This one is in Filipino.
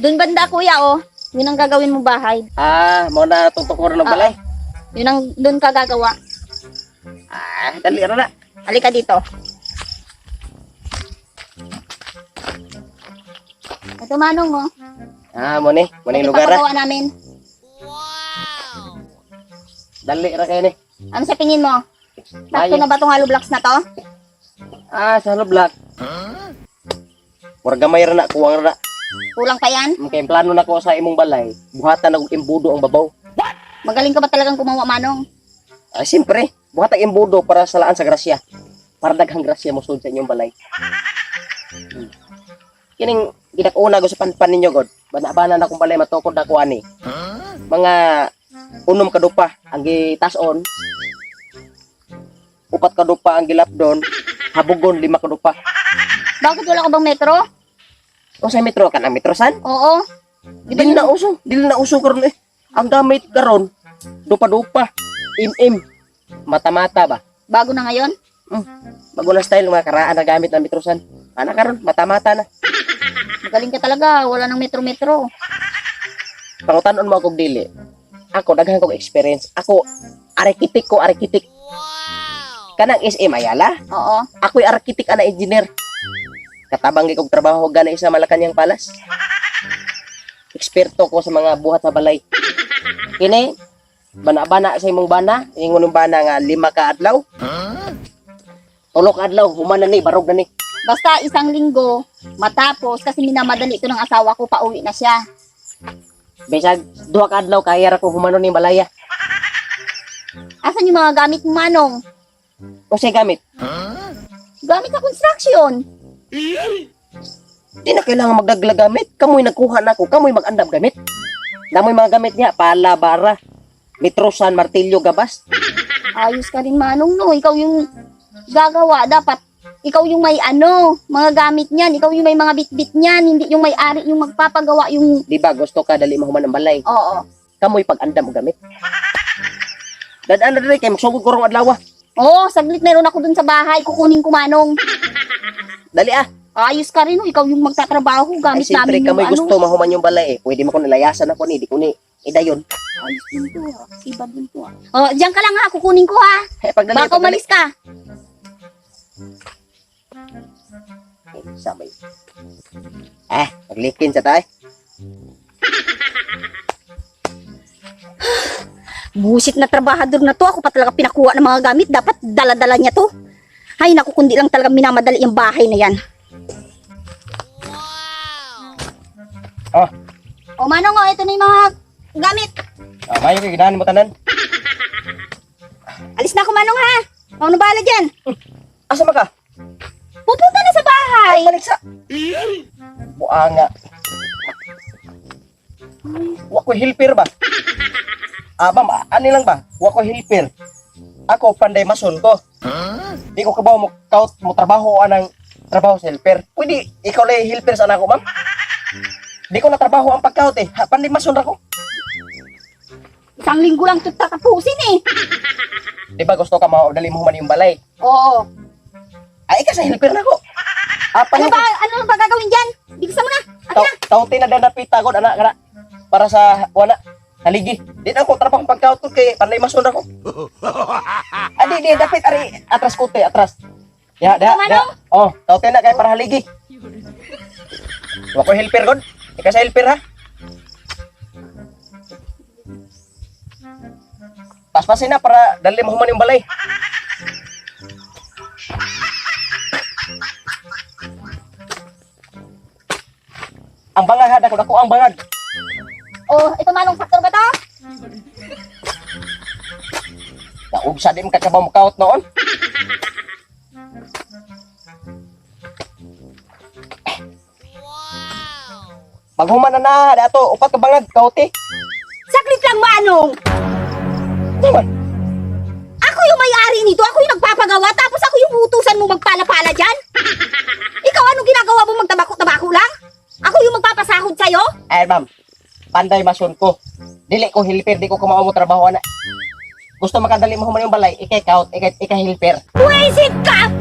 Doon banda kuya oh. Yun ang gagawin mo bahay. Mo na tutukuran ng balay. Yun ang doon ka gagawa. Dali na. Halika dito. Ito manong oh. Mo ni Ito lugar papagawa namin. Dali ra kayo ni. Ano sa tingin mo? Sakto na ba itong hollow blocks na to? Sa block. Murag gamay ra na kuwang ra. Kulang pa yan? Kay plano na ko sa imong balay, buhatan og imbudo ang babaw. Magaling ka ba talagang kumawa manong? Siyempre, buhatag imbudo para sa laan sa grasya. Para daghang grasya mo sud sa inyong balay. Kining gidakuna ko sa panpan ninyo god. Bana-bana na kung balay matukod na ko ani. Mga unom kadupa ang gitason. Upat kadupa ang gilapdon, habugon 5 kadupa. Bakit wala ka bang metro? O sa metro ka na metrosan? Oo. Dili na uso karon eh. Ang gamit karon dupa-dupa, im-im, mata-mata ba? Bago na ngayon? Bago na style mga karaan na gamit ng metrosan. Ana karon mata-mata na. Magaling ka talaga. Wala nang metro-metro. Pangutan-on mo akong dili. Ako daghan kong experience. Ako arkitek. Kanang SM Ayala. Oo. Ako'y arkitek ana engineer. Katabang kong trabaho gana sa Malacañang Palas. Eksperto ko sa mga buhat sa balay. Kini bana-bana sa imong bana, ingon ng bana nga 5 ka adlaw. 3 ka adlaw, human na ni, barog na ni. Basta isang linggo, matapos, kasi minamadali ito ng asawa ko, pauwi na siya. Bisag 2 ka adlaw kaya ra ko humanon ni balaya. Asan yung mga gamit mo, manong? O say gamit. Gamit sa construction. Di na kailangan magdaglag gamit. Kamoy nagkuha na ko, kamoy mag-andam gamit. Damoy mga gamit niya, pala, bara, metrosan, martilyo, gabas. Ayos ka rin, manong, no? Ikaw yung gagawa. Dapat, ikaw yung may mga gamit niyan. Ikaw yung may mga bit-bit niyan. Hindi yung may-ari, yung magpapagawa, yung... Di ba gusto ka dali mahuman ng balay? Oo. Kamoy pag-andam gamit. Dadaan na rin kayo, magsugod ko rong adlaw. Oo, saglit meron ako dun sa bahay. Kukunin ko, manong. Dali Ayos ka rin, no? Ikaw yung magtatrabaho. Gamit siyempre namin yung kamoy gusto mahuman yung balay eh. Pwede mo ko nilayasan ako ni, di ko ni idayon. Ayos din to, ha? Iba din to, ha? Oh, diyan ka lang, ha? Kukunin ko, ha? Pagdali, Baka umalis ka. Sabay. Paglikin sa tayo. Busit na trabahador na to. Ako pa talaga pinakuha ng mga gamit. Dapat dala-dala niya to. Ay, naku, kundi lang talaga minamadali yung bahay na yan. O, manong, ito na yung mga gamit. Mayo kayo, ginahan mo tanan. Alis na ako, manong, ha? Ano bahala dyan? Asa ka? Pupunta na sa bahay. Balik sa... Buanga. Wako hilper ba? Ma'am, ano lang ba? Wako hilper. Ako, panday mason ko. Di ko kabaw mo trabaho anang trabaho sa helper. Pwede, ikaw lang helper sa anak ko, ma'am. Di ko na trabaho ang pagkaut eh. Panday mason ako. Isang linggo lang ito tatapusin, eh. Di ba gusto ka dali mo human yung balay? Oo. Ay, ka sa helper na ko. Ano ba gagawin dyan? Bigsan mo na. Taunti na danapita ko, anak, kana. Para sa, wala, haligi. Di na ako trabaho ang pagkaut ko kay panday mason ako. Di, dapat, ari, atras ko, te, atras. Ya. Oh, taunti na kay para haligi. Wako helper god. Ika sa helper ha. Paspasin na para dali mo human yung balay. Ang bangag ha, dako ang bangag. Oh, ito manong faktor ba to? Naugsa din ka mo kaut noon. Maghuman na dato, upat ka bangag, kauti. Saglit lang, manong. Naman. Ako yung may-ari nito. Ako yung nagpapagawa. Tapos ako yung utusan mo magpala-pala dyan. Ikaw, anong ginagawa mo magtabako-tabako lang? Ako yung magpapasahod sa'yo? Ma'am, panday mason ko. Dili ko hilper, di ko kumao mo trabaho na. Gusto makadali mo human yung balay, ikay kaut, ikay hilper. Pwisit ka!